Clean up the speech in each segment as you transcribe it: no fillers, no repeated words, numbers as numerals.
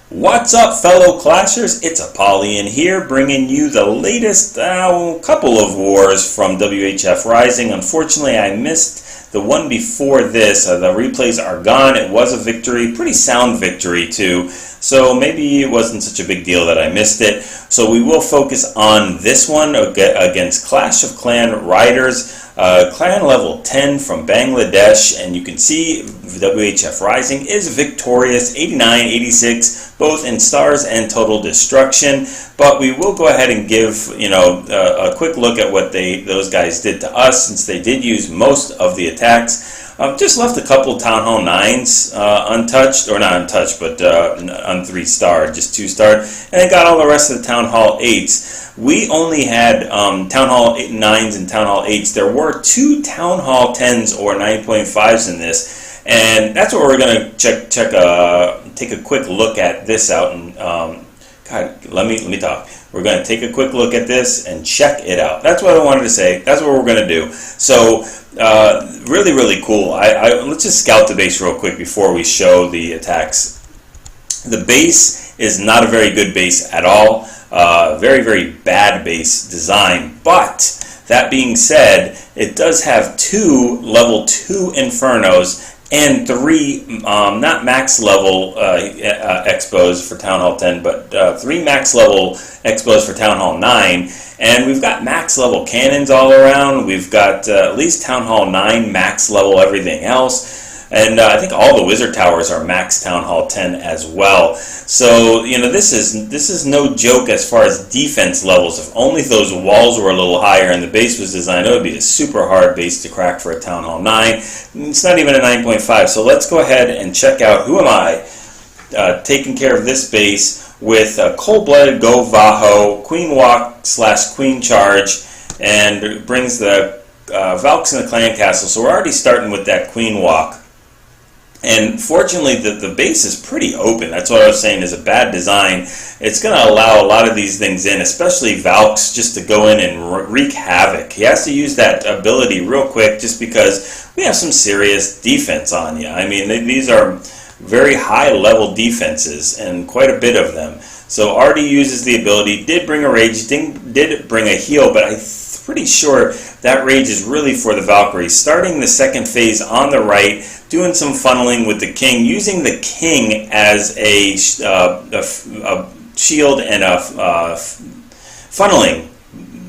What's up, fellow Clashers? It's Apollyon here, bringing you the latest couple of wars from WHF Rising. Unfortunately, I missed the one before this. The replays are gone. It was a victory, pretty sound victory too, so maybe it wasn't such a big deal that I missed it. So we will focus on this one against Clash of Clan Riders. Clan level 10 from Bangladesh, and you can see WHF Rising is victorious, 89, 86, both in stars and total destruction. But we will go ahead and give a quick look at what those guys did to us, since they did use most of the attacks. Just left a couple Town Hall 9s untouched, or not untouched, but on 3-star, just 2-star, and then got all the rest of the Town Hall 8s. We only had Town Hall 9s and Town Hall 8s. There were 2 Town Hall 10s or 9.5s in this, and that's what we're going to take a quick look at this out. And God, let me talk. We're going to take a quick look at this and check it out. That's what I wanted to say. That's what we're going to do. So really cool. Let's just scout the base real quick before we show the attacks. The base is not a very good base at all. Very bad base design. But that being said, it does have 2 level 2 Infernos and 3 not max level expos for Town Hall 10, but 3 max level expos for Town Hall 9. And we've got max level cannons all around. We've got at least Town Hall 9 max level everything else. And I think all the wizard towers are max Town Hall 10 as well. So this is no joke as far as defense levels. If only those walls were a little higher and the base was designed, it would be a super hard base to crack for a Town Hall 9. It's not even a 9.5. So let's go ahead and check out who am I taking care of this base with cold-blooded GoVaHo, Queen Walk / Queen Charge, and brings the Valks in the Clan Castle. So we're already starting with that Queen Walk. And fortunately, the base is pretty open. That's what I was saying is a bad design. It's going to allow a lot of these things in, especially Valks, just to go in and wreak havoc. He has to use that ability real quick just because we have some serious defense on you. I mean, these are very high-level defenses, and quite a bit of them. So Artie uses the ability, did bring a rage, did bring a heal, but I'm pretty sure that rage is really for the Valkyries. Starting the second phase on the right, doing some funneling with the king, using the king as a shield and a funneling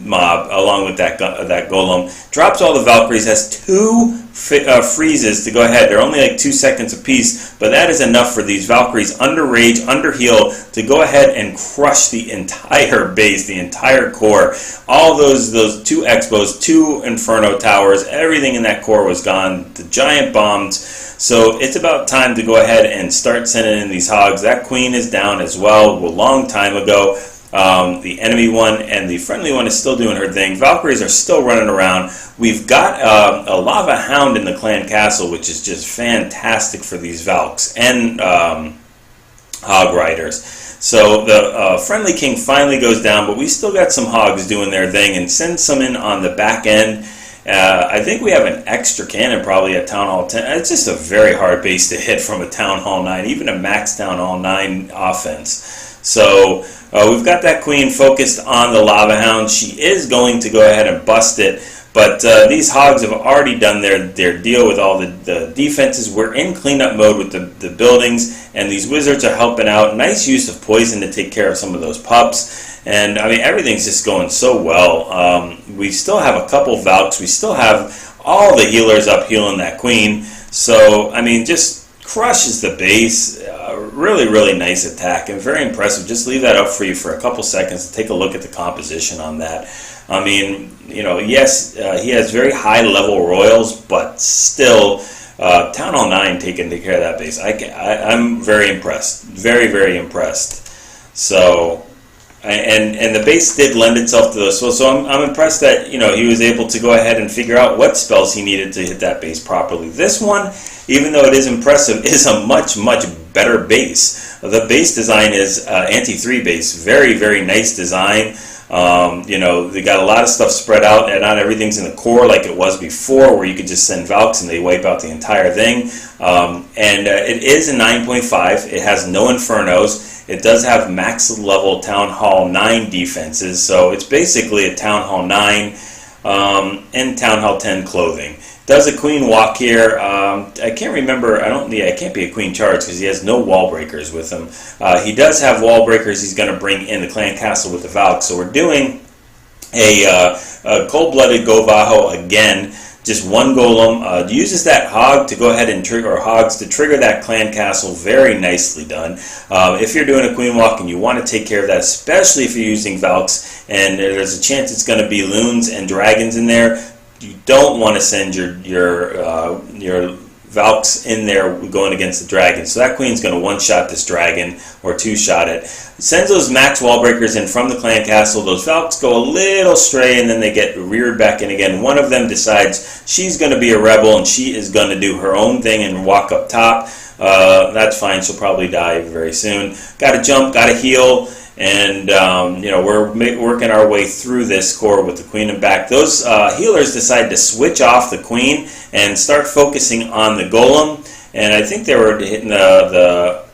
mob along with that golem. Drops all the Valkyries, has 2 freezes to go ahead. They're only like 2 seconds apiece, but that is enough for these Valkyries under rage, under heal, to go ahead and crush the entire base, the entire core. All those 2 expos, 2 Inferno towers, everything in that core was gone. The giant bombs. So it's about time to go ahead and start sending in these hogs. That queen is down as well a long time ago. The enemy one and the friendly one is still doing her thing. Valkyries are still running around. We've got a Lava Hound in the Clan Castle, which is just fantastic for these Valks and Hog Riders. So the friendly king finally goes down, but we still got some Hogs doing their thing and send some in on the back end. I think we have an extra cannon probably at Town Hall 10. It's just a very hard base to hit from a Town Hall 9, even a max Town Hall 9 offense. So we've got that queen focused on the Lava Hound. She is going to go ahead and bust it, but these Hogs have already done their deal with all the defenses. We're in cleanup mode with the buildings, and these wizards are helping out. Nice use of poison to take care of some of those pups. And I mean, everything's just going so well. We still have a couple Valks. We still have all the healers up healing that queen. So I mean, just crushes the base. Really nice attack and very impressive. Just leave that up for you for a couple seconds to take a look at the composition on that. I mean, yes, he has very high level royals, but still, Town Hall 9 taking care of that base. I'm very impressed. Very impressed. So. And the base did lend itself to those. So I'm impressed that he was able to go ahead and figure out what spells he needed to hit that base properly. This one, even though it is impressive, is a much better base. The base design is anti-3 base. Very nice design. You know, they got a lot of stuff spread out, and not everything's in the core like it was before, where you could just send Valks and they wipe out the entire thing. It is a 9.5. It has no Infernos. It does have max level Town Hall 9 defenses, so it's basically a Town Hall 9 and Town Hall 10 clothing. Does a queen walk here? I can't remember. It can't be a queen charge because he has no wall breakers with him. He does have wall breakers. He's going to bring in the clan castle with the Valks. So we're doing a cold-blooded GoVaHo again. Just one golem. Uses that hog to go ahead and trigger, or hogs to trigger that clan castle. Very nicely done. If you're doing a queen walk and you want to take care of that, especially if you're using Valks, and there's a chance it's going to be loons and dragons in there, you don't want to send your Valks in there going against the dragon. So that queen's going to one-shot this dragon or two-shot it. Sends those max wall breakers in from the clan castle. Those Valks go a little stray and then they get reared back in again. One of them decides she's going to be a rebel and she is going to do her own thing and walk up top. That's fine. She'll probably die very soon. Got to jump, got to heal. And you know, we're working our way through this core with the queen and back. Those healers decide to switch off the queen and start focusing on the golem. And I think they were hitting the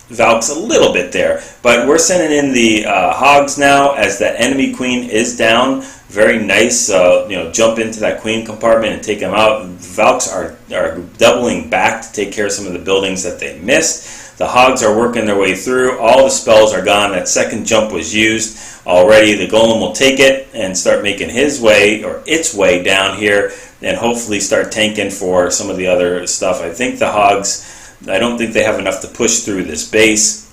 Valks a little bit there. But we're sending in the hogs now as that enemy queen is down. Very nice, you know, jump into that queen compartment and take them out. Valks are doubling back to take care of some of the buildings that they missed. The hogs are working their way through. All the spells are gone. That second jump was used already. The golem will take it and start making his way, or its way, down here, and hopefully start tanking for some of the other stuff. I think the hogs, I don't think they have enough to push through this base.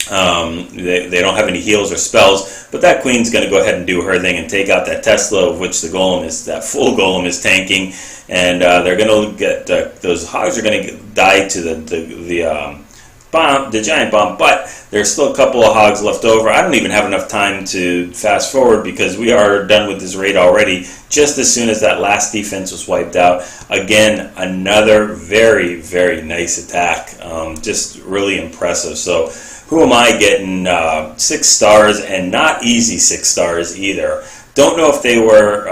They don't have any heals or spells, but that queen's going to go ahead and do her thing and take out that Tesla, of which the golem is, that full golem is tanking, and they're going to get those hogs are going to die to the bomb, the giant bomb. But there's still a couple of hogs left over. I don't even have enough time to fast forward because we are done with this raid already. Just as soon as that last defense was wiped out, again another very, very nice attack. Just really impressive. So who am I getting 6 stars, and not easy 6 stars either. Don't know if they were,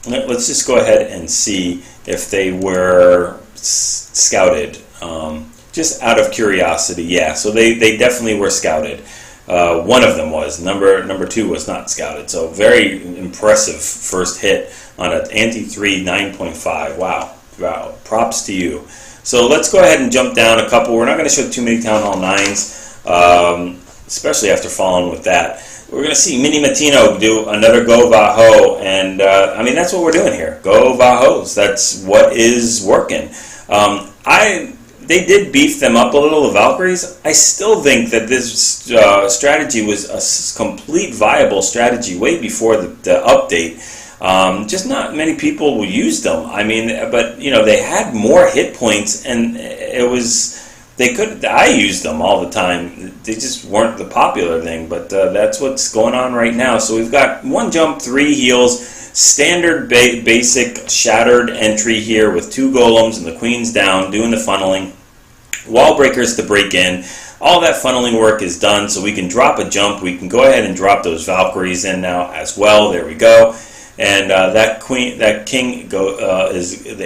let's just go ahead and see if they were scouted. Just out of curiosity, yeah, so they definitely were scouted. One of them was. Number 2 was not scouted. So very impressive first hit on an anti-3 9.5. Wow, props to you. So let's go ahead and jump down a couple. We're not going to show too many Town Hall 9s. Especially after following with that. We're going to see Mini Matino do another GoVaHo, and I mean, that's what we're doing here. GoVaHos. That's what is working. They did beef them up a little, the Valkyries. I still think that this strategy was a complete viable strategy way before the update. Just not many people will use them. I mean, but you know, they had more hit points, and it was. I used them all the time. They just weren't the popular thing, but that's what's going on right now. So we've got 1 jump, 3 heals, standard basic shattered entry here with 2 golems and the queen's down, doing the funneling. Wall breakers to break in. All that funneling work is done, so we can drop a jump. We can go ahead and drop those Valkyries in now as well. There we go. And the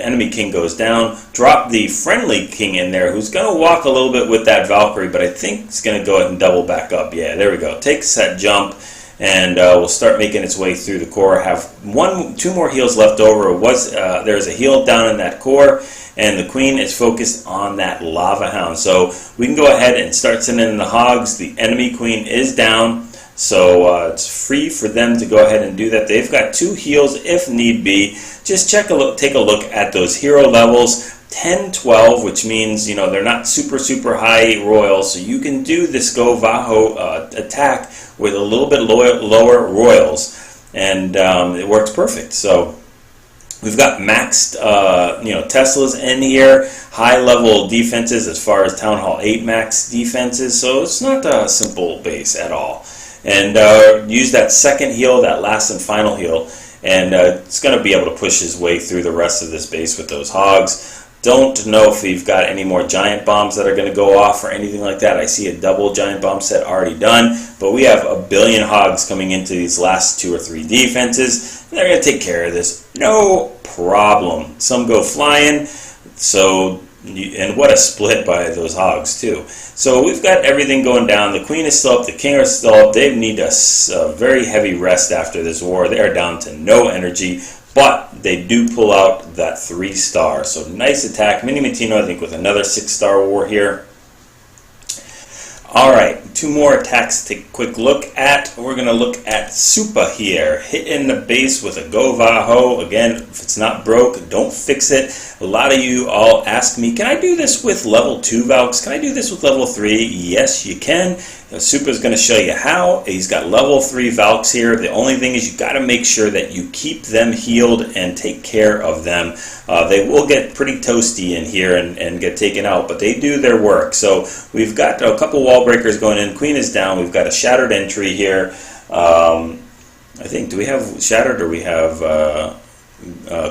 enemy king goes down. Drop the friendly king in there, who's going to walk a little bit with that Valkyrie, but I think it's going to go ahead and double back up. Yeah, there we go. Takes that jump, and will start making its way through the core. Have 2 more heals left over. There's a heal down in that core, and the queen is focused on that lava hound. So we can go ahead and start sending in the hogs. The enemy queen is down. So it's free for them to go ahead and do that. They've got 2 heals if need be. Just take a look at those hero levels. 10, 12, which means, you know, they're not super high royals. So you can do this GoVaHo attack with a little bit lower royals, and it works perfect. So we've got maxed, you know, Teslas in here, high level defenses as far as Town Hall 8 max defenses. So it's not a simple base at all. And use that second heal, that last and final heal, and it's going to be able to push his way through the rest of this base with those hogs. Don't know if we've got any more giant bombs that are going to go off or anything like that. I see a double giant bomb set already done, but we have a billion hogs coming into these last 2 or 3 defenses. They're going to take care of this, no problem. Some go flying, so and what a split by those hogs too. So we've got everything going down. The queen is still up, the king are still up. They need a very heavy rest after this war. They are down to no energy. But they do pull out that 3-star. So nice attack. Mini Matino, I think, with another 6-star war here. Alright, 2 more attacks to take a quick look at. We're going to look at Supa here. Hitting the base with a GoVaHo. Again, if it's not broke, don't fix it. A lot of you all ask me, can I do this with level 2 Valks? Can I do this with level 3? Yes, you can. Supa's going to show you how. He's got level 3 Valks here. The only thing is you got to make sure that you keep them healed and take care of them. They will get pretty toasty in here and get taken out, but they do their work. So we've got a couple wall breakers going in. Queen is down. We've got a shattered entry here. I think, do we have shattered or we have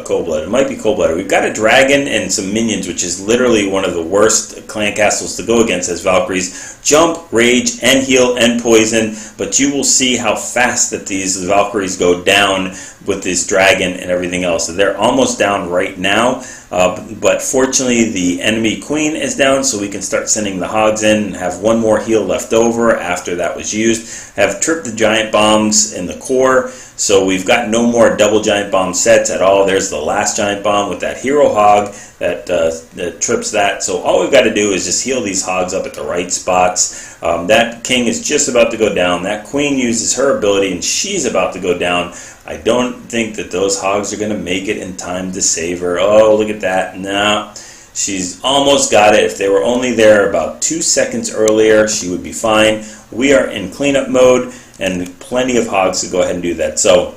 cold-blooded? It might be cold-blooded. We've got a dragon and some minions, which is literally one of the worst clan castles to go against as Valkyries. Jump, rage, and heal, and poison, but you will see how fast that these Valkyries go down with this dragon and everything else. So they're almost down right now, but fortunately the enemy queen is down, so we can start sending the hogs in and have 1 more heal left over after that was used. Have tripped the giant bombs in the core, so we've got no more double giant bomb sets at all. There's the last giant bomb with that hero hog that trips that. So all we've got to do is just heal these hogs up at the right spots. That king is just about to go down. That queen uses her ability and she's about to go down. I don't think that those hogs are going to make it in time to save her. Oh, look at that. No, she's almost got it. If they were only there about 2 seconds earlier, she would be fine. We are in cleanup mode and plenty of hogs to go ahead and do that. So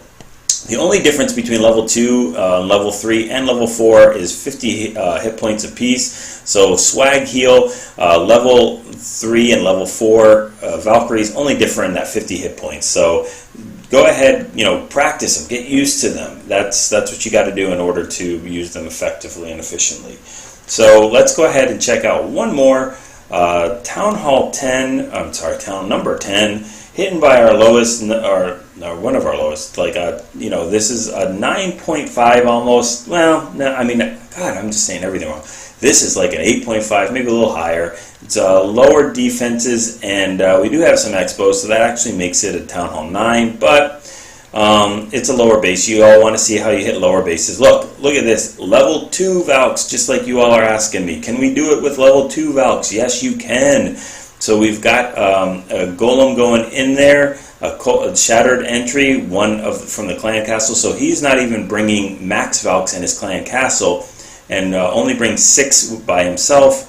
the only difference between level 2, level 3, and level 4 is 50 hit points apiece. So swag heal, level 3 and level 4 Valkyries only differ in that 50 hit points. So go ahead, practice them, get used to them. That's what you got to do in order to use them effectively and efficiently. So let's go ahead and check out one more. Town number 10, hidden by our lowest, or one of our lowest. This is a 9.5 almost. Well, no, I mean, God, I'm just saying everything wrong. This is like an 8.5, maybe a little higher. It's lower defenses, and we do have some expos, so that actually makes it a Town Hall 9, but it's a lower base. You all want to see how you hit lower bases. Look at this. Level 2 Valks, just like you all are asking me. Can we do it with level 2 Valks? Yes, you can. So we've got a golem going in there, a shattered entry, from the clan castle. So he's not even bringing max Valks in his clan castle, and only brings 6 by himself.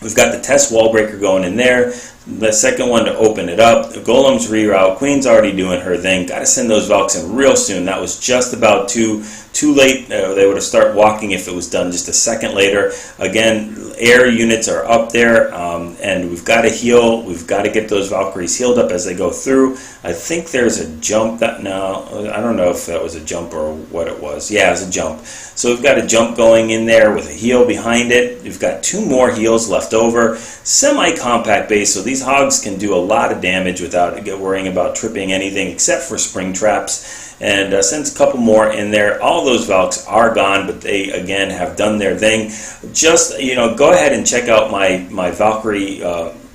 We've got the test wall breaker going in there. The second one to open it up. The golem's reroute. Queen's already doing her thing. Got to send those Valks in real soon. That was just about too late. They would have started walking if it was done just a second later. Again, air units are up there, and we've got to heal. We've got to get those Valkyries healed up as they go through. I think there's a jump. No, I don't know if that was a jump or what it was. Yeah, it was a jump. So we've got a jump going in there with a heal behind it. We've got 2 more heals left over. Semi-compact base, so these hogs can do a lot of damage without worrying about tripping anything except for spring traps. And since a couple more in there, all those Valks are gone, but they again have done their thing. Just go ahead and check out my Valkyrie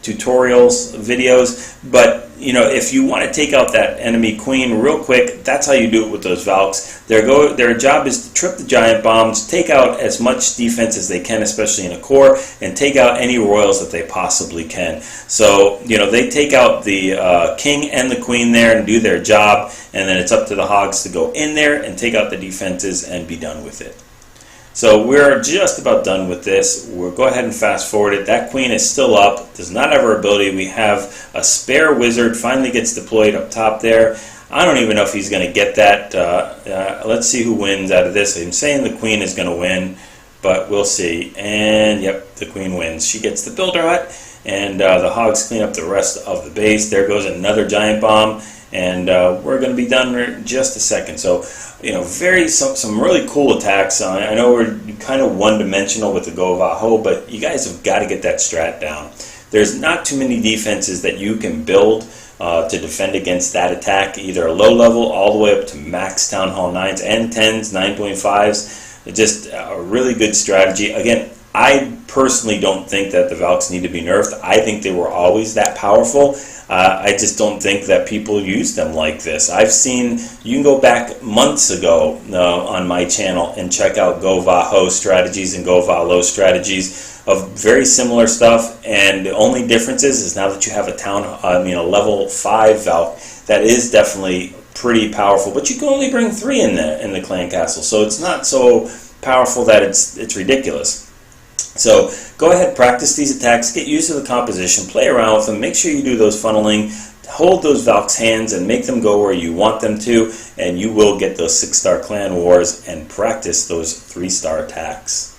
tutorials videos. But if you want to take out that enemy queen real quick, that's how you do it with those Valks. Their job is to trip the giant bombs, take out as much defense as they can, especially in a core, and take out any royals that they possibly can. So they take out the king and the queen there and do their job, and then it's up to the hogs to go in there and take out the defenses and be done with it. So we're just about done with this. We'll go ahead and fast forward it. That queen is still up, does not have her ability. We have a spare wizard, finally gets deployed up top there. I don't even know if he's going to get that. Let's see who wins out of this. I'm saying the queen is going to win, but we'll see. And yep, the queen wins. She gets the builder hut, and the hogs clean up the rest of the base. There goes another giant bomb, and we're going to be done in just a second. So, you know, some really cool attacks. I know we're kind of one-dimensional with the GoVaHo, but you guys have got to get that strat down. There's not too many defenses that you can build to defend against that attack, either a low level all the way up to max Town Hall 9s and 10s, 9.5s. Just a really good strategy. Again, I personally don't think that the Valks need to be nerfed. I think they were always that powerful. I just don't think that people use them like this. I've seen, you can go back months ago on my channel and check out GoVaHo strategies and GoVaHo strategies of very similar stuff, and the only difference is now that you have a level 5 Valk, that is definitely pretty powerful, but you can only bring 3 in the clan castle, so it's not so powerful that it's ridiculous. So go ahead, practice these attacks, get used to the composition, play around with them, make sure you do those funneling, hold those Valk's hands and make them go where you want them to, and you will get those 6-star clan wars and practice those 3-star attacks.